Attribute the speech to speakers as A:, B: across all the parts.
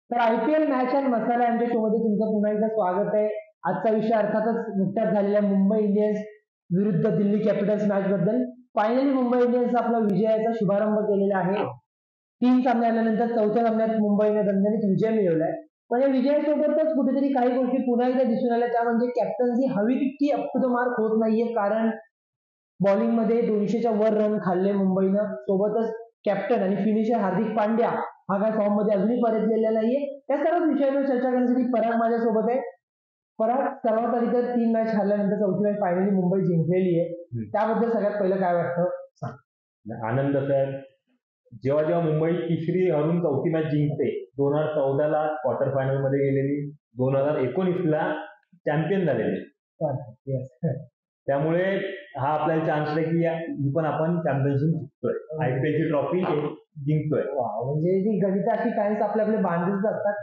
A: तर IPL match and मसाला यांच्या शोमध्ये तुमचं पुन्हा एकदा स्वागत आहे. आजचा विषय अर्थातच नुकत्याच झालेल्या मुंबई इंडियन्स विरुद्ध दिल्ली कॅपिटल्स मॅच बद्दल. फायनली मुंबई इंडियन्स आपला विजयाचा शुभारंभ केलेला आहे. 3 सामने आल्यानंतर चौथ्या सामन्यात मुंबईने दणदणीत विजय मिळवलाय. पण या विजयासोबतच कुठेतरी काही गोष्टी पुन्हा एकदा दिसून आल्या, त्या म्हणजे कॅप्टन्सी हवी तितकी अप टू द मार्क होत नाहीये. कारण बॉलिंग मध्ये 200च्या वर रन खाल्ले मुंबईनं. सोबतच कॅप्टन आणि फिनिशर हार्दिक पांड्या हा काय फॉर्म मध्ये अजूनही परतलेला नाहीये. त्या सर्व विषयावर चर्चा करण्यासाठी पराग माझ्यासोबत आहे. पराग, सर्वात आधी तर 3 मॅच हरल्यानंतर चौथी मॅच फायनली मुंबई जिंकलेली आहे. त्याबद्दल सगळ्यात पहिलं काय वाटतं सांग.
B: आनंदच आहे. जेव्हा जेव्हा मुंबई तिसरी हरून चौथी मॅच जिंकते, 2014ला क्वार्टर फायनल मध्ये गेलेली, 2019ला चॅम्पियन झालेले, त्यामुळे हा आपल्याला चान्स आहे की ही पण आपण चॅम्पियनशिप जिंकतोय, आयपीएलची ट्रॉफी जिंकतोय.
A: म्हणजे ती गणिताची फॅन्स आपले आपले बांधलेच असतात.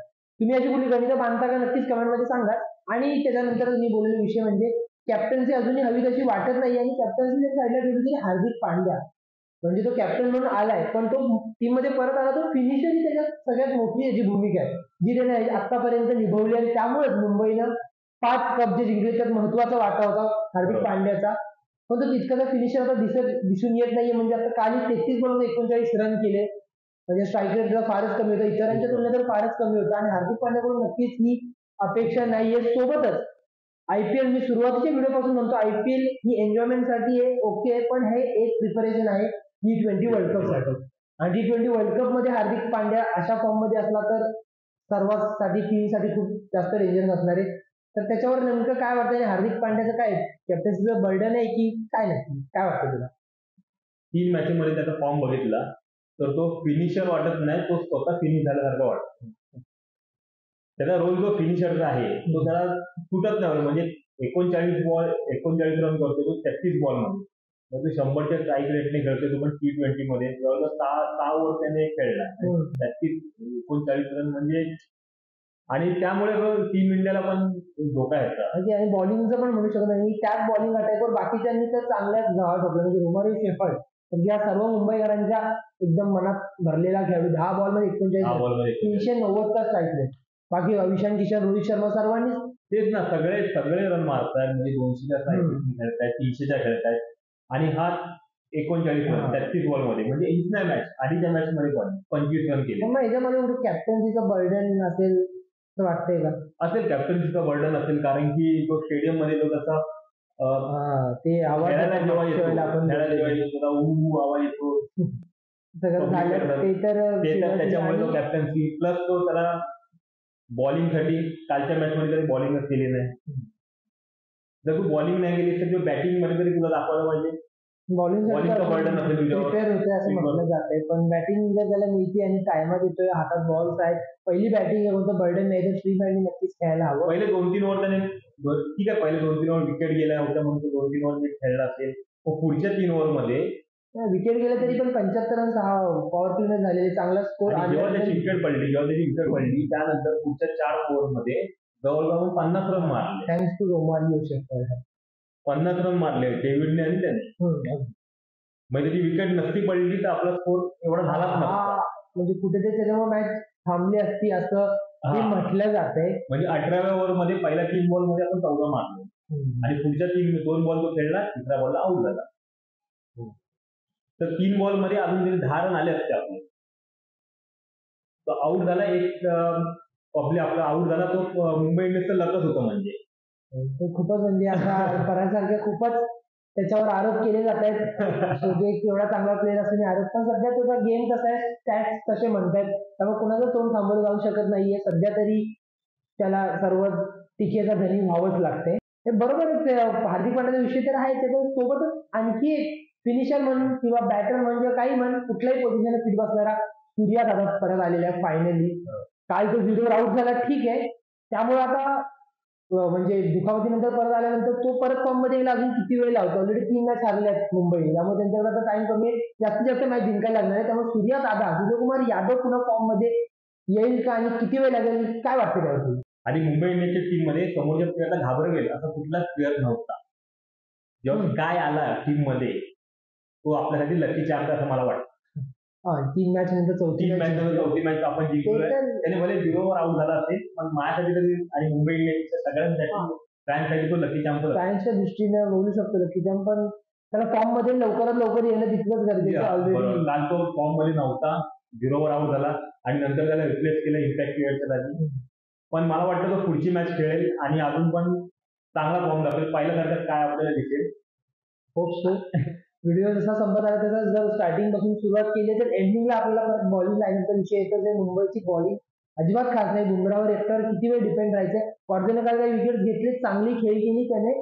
A: तुम्ही अशी कुठली गणितं बांधता का, नक्कीच कमेंट मध्ये सांगा. आणि त्याच्यानंतर मी बोललेला विषय म्हणजे कॅप्टन्सी अजूनही हवी तशी वाटत नाही. आणि कॅप्टन्सी साईडला ठेवली तरी हार्दिक पांड्या म्हणजे तो कॅप्टन म्हणून आलाय, पण तो टीम मध्ये परत आला, तो फिनिशर ही त्याच्यात सगळ्यात मोठी याची भूमिका आहे जी त्याने आतापर्यंत निभवली. आणि त्यामुळेच मुंबईनं 5 कप जे जिंकले त्यात महत्वाचा वाटा होता हार्दिक पांड्याचा. पण तो तितकाचा फिनिशर आता दिसून येत नाहीये. म्हणजे आता काल 33 बॉल 39 रन केले, म्हणजे स्ट्राईक रेट फारच कमी होता, इतरांच्या तुलनेत तर फारच कमी होता. आणि हार्दिक पांड्याकडून नक्कीच ही अपेक्षा नाहीये. सोबतच आयपीएल, मी सुरुवातीच्या व्हिडिओ पासून म्हणतो, आयपीएल ही एन्जॉयमेंट साठी आहे, ओके, पण हे एक प्रिपरेशन आहे T20 वर्ल्ड कप साठी. आणि T20 वर्ल्ड कप मध्ये हार्दिक पांड्या अशा फॉर्म मध्ये असला तर सर्वांसाठी टीमसाठी खूप जास्त डेंजरस असणार आहे. तर त्याच्यावर नेमकं काय वाटतं, हार्दिक पांड्याचं काय कॅप्टन्सीचं बर्डन आहे की काय, नक्की काय वाटतं तुला?
B: 3 मॅचेसमध्ये त्याचा फॉर्म बघितला तर तो फिनिशर वाटत नाही, तो स्वतः फिनिश झाल्यासारखं वाटतं. त्याचा रोल जो फिनिशरचा आहे तो त्याला तुटत नाही. म्हणजे 39 रन करतो तो 33 बॉल मध्ये, म्हणजे 100च्या स्ट्राईक रेटने खेळतो तो, पण T20 मध्ये जवळजवळ 6 ओव्हर त्याने खेळला, 39 रन म्हणजे. आणि त्यामुळे टीम इंडियाला पण धोका येतात.
A: म्हणजे आणि बॉलिंगचं पण म्हणू शकत नाही, त्याच बॉलिंग अटॅकवर बाकीच्यांनी तर चांगल्याच धावा ठोकल्या. म्हणजे रोमारिओ शेफर्ड म्हणजे या सर्व मुंबईकरांच्या एकदम मनात भरलेला खेळाडू. 10 बॉल मध्ये 39, 390चा स्ट्राईक रेट. बाकी ईशान किशन, रोहित शर्मा सर्वांनी
B: तेच ना, सगळे रन मारतात. म्हणजे 200च्या स्ट्राईक खेळतायत, 300च्या खेळतायत. आणि हा 39 रन 33 बॉल मध्ये, म्हणजे हीच नाही मॅच, आधीच्या मॅच मध्ये पण 25 रन केले.
A: मग याच्यामध्ये कॅप्टन्सीचं बर्डन असेल असं वाटतंय का?
B: असेल, कॅप्टन्सीचं बर्डन असेल, कारण की तो स्टेडियम मध्ये तो त्याचा
A: ते आवाज
B: जेव्हा येतो आवाज येतो
A: सगळं झालं ते तर
B: त्याच्यामुळे तो कॅप्टन्सी प्लस तो त्याला बॉलिंग साठी कालच्या मॅच मध्ये तरी बॉलिंगच केली नाही. जर तू बॉलिंग नाही केली तर तू बॅटिंग मध्ये तरी तुला दाखवायला पाहिजे. बॉलिंगचं बर्डन असेल
A: प्रिपेअर होते असं म्हटलं जाते, पण बॅटिंग जर त्याला मिळते आणि टायमात येतोय, हातात बॉल्स आहेत, पहिली बॅटिंग आहे, कोणतं बर्डन नाही तर फ्री बॅटिंग नक्कीच खेळायला हवं.
B: पहिले 2-3 ओव्हर त्याने ठीक आहे, पहिले 2-3 ओव्हर विकेट गेल्या होत्या म्हणून तो 2-3 ओव्हर खेळला असेल. पुढच्या 3 ओव्हर मध्ये
A: विकेट गेले तरी पण 75 रन पॉवर प्ले मध्ये झालेले, चांगला स्कोर.
B: जेव्हा त्याची विकेट पडली त्यानंतर पुढच्या 4 ओव्हर मध्ये जवळजवळ 50 रन मारले,
A: थँक्स टू रोमारिओ शेफर्ड.
B: 50 रन मारले डेव्हिडने आणि त्याने. म्हणजे ती विकेट नसती पडली तर आपला स्कोर एवढा झालाच नसता.
A: म्हणजे कुठेतरी त्याच्यामुळे मॅच थांबली असती असं म्हटलं जातंय.
B: म्हणजे 18व्या ओव्हर मध्ये पहिल्या 3 बॉल मध्ये आपण 14 मारले, आणि पुढच्या 2 बॉल तो खेळला, तिसऱ्या बॉलला आउट झाला. तर 3 बॉल मध्ये अजून तरी 10 रन आले असते आपले. तो आउट झाला, एक आपला आउट झाला, तो मुंबई इंडियन्सचं लकच होतं. म्हणजे
A: तो खूपच, म्हणजे आता बऱ्याचसारख्या खूपच त्याच्यावर आरोप केले जात आहेत. एवढा चांगला प्लेअर असून आरोप, पण सध्या त्याचा गेम कसा आहे, स्टॅट्स कसे म्हणतायत, त्यामुळे कुणाचं तोंड थांबवलं जाऊ शकत नाहीये. सध्या तरी त्याला सर्व टीकेचा धनी व्हावंच लागतंय. हे बरोबर आहे, हार्दिक पांड्याचा विषय तर आहे, पण सोबतच आणखी फिनिशर म्हणून किंवा बॅटर म्हणून किंवा काही म्हण, कुठल्याही पोझिशनला फिट बसणारा सूर्या दादा परत आलेला आहे फायनली. काल तो 0 आउट झाला, ठीक आहे, त्यामुळे आता म्हणजे दुखापतीनंतर परत आल्यानंतर तो परत फॉर्म मध्ये येईल. अजून किती वेळ लावतो, ऑलरेडी 3 मॅच हरले आहेत मुंबई, त्यामुळे त्यांच्याकडे आता टाइम कमी आहे, जास्तीत जास्त मॅच जिंकायला लागणार आहे. त्यामुळे सूर्या दादा, सूर्यकुमार यादव पुन्हा फॉर्म मध्ये येईल का आणि किती वेळ लागेल, काय वाटतं त्यावेळी?
B: आणि मुंबई इंडियन्सच्या टीम मध्ये समोरच्या प्लेअरला घाबरवेल असा कुठलाच प्लेअर नव्हता. जेव्हा काय आला टीम मध्ये, तो आपल्यासाठी लकी चान्स असं मला वाटतं.
A: 3 मॅच नंतर चौथी
B: 3 मॅच नंतर चौथी मॅच आपण जिंकलोय. त्याने भले 0वर आउट झाला असेल, पण माझ्यासाठी तरी आणि मुंबई इंडियन्सच्या सगळ्यांसाठी फॅनसाठी तो लकी चॅम्प होता.
A: फॅन्सच्या दृष्टीने बोलू शकतो लकी चॅम्प, पण त्याला फॉर्म मध्ये लवकरात लवकर येणं तितकंच गरजेचं आहे. ऑलरेडी
B: काल तो फॉर्म मध्ये नव्हता, 0वर आउट झाला आणि नंतर त्याला रिप्लेस केलं इम्पॅक्ट प्लेअरच्या जागी. पण मला वाटतं तो पुढची मॅच खेळेल आणि अजून पण चांगला फॉर्म दाखवेल. पहिल्यासारखं काय आपल्याला दिसेल.
A: Hope so. व्हिडिओ जसा संपत आला तसा जर स्टार्टिंग पासून सुरुवात केली तर एंडिंगला आपल्याला बॉलिंग लाईनचा विषय येतो. जे मुंबईची बॉलिंग अजिबात खास नाही. बुमरावर एकट्यावर किती वेळ डिपेंड राहायचं. वॉर्जनने काल काही विकेट घेतले, चांगली खेळी केली त्याने,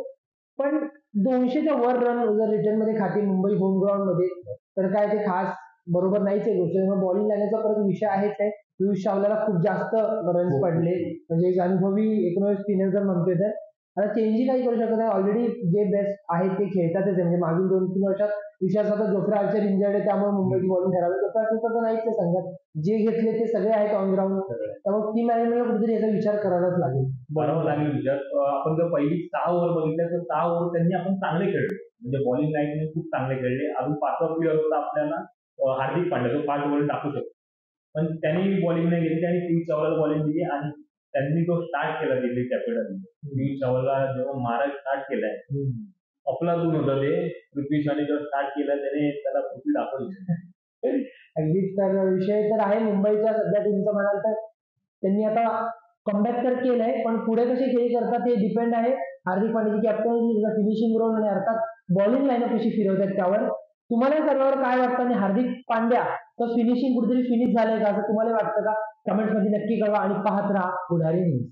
A: पण 200च्या वर रन जर रिटर्न मध्ये खाते मुंबई होम ग्राउंड मध्ये तर काय ते खास बरोबर नाहीच आहे गोष्ट. बॉलिंग लाईनचा परत विषय आहेच आहे. पियुष चावलाला खूप जास्त रन्स पडले, म्हणजे एक अनुभवी एकमेव स्पिनर जर म्हणतोय तर आता चेंजही काही करू शकत नाही. ऑलरेडी जे बेस्ट आहेत ते खेळतातच आहे. म्हणजे मागील 2-3 वर्षात विश्वास आता जोफ्रा आर्चर इंजर्ड आहे, त्यामुळे मुंबईची बॉलिंग ठरावी. जोफ्रा आर्चर तर नाहीच आहे संघात, जे घेतले ते सगळे आहेत ऑन ग्राउंड. त्यामुळे टीम मॅनेजमेंटला कुठेतरी याचा विचार करावाच लागेल.
B: बरोबर लागेल विचार. आपण जर पहिली 6 ओव्हर बघितल्या तर 6 ओव्हर त्यांनी आपण चांगले खेळले, म्हणजे बॉलिंग लाईनने खूप चांगले खेळले. अजून 5वा प्लेअर होता आपल्याला हार्दिक पांड्या, तो 5 बॉल टाकू शकतो, पण त्यांनी बॉलिंग नाही घेतली. त्यांनी पियुष चावलाला बॉलिंग दिली आणि त्यांनी तो स्टार्ट केला दिल्ली कॅपिटल. पियुष चावला जेव्हा मारायला स्टार्ट केलाय, अफलातून होतं ते. पृथ्वी शॉने जेव्हा स्टार्ट केलं त्याने त्याला पृथ्वी दाखवली.
A: अगदीच. तर विषय तर आहे मुंबईच्या सध्या टीमचा म्हणाल तर त्यांनी आता कमबॅक तर केलंय, पण पुढे कशी खेळी करतात हे डिपेंड आहे. हार्दिक पांड्याची कॅप्टन्सी, फिनिशिंग रोल आणि अर्थात बॉलिंग लाईनअप कशी फिरवतात त्यावर. तुम्हाला सर्वांवर काय वाटतं आणि हार्दिक पांड्या तर फिनिशिंग कुठेतरी फिनिश झालंय का असं तुम्हाला वाटतं का? कमेंट्स मध्ये नक्की कळवा आणि पाहत राहा पुढारी न्यूज.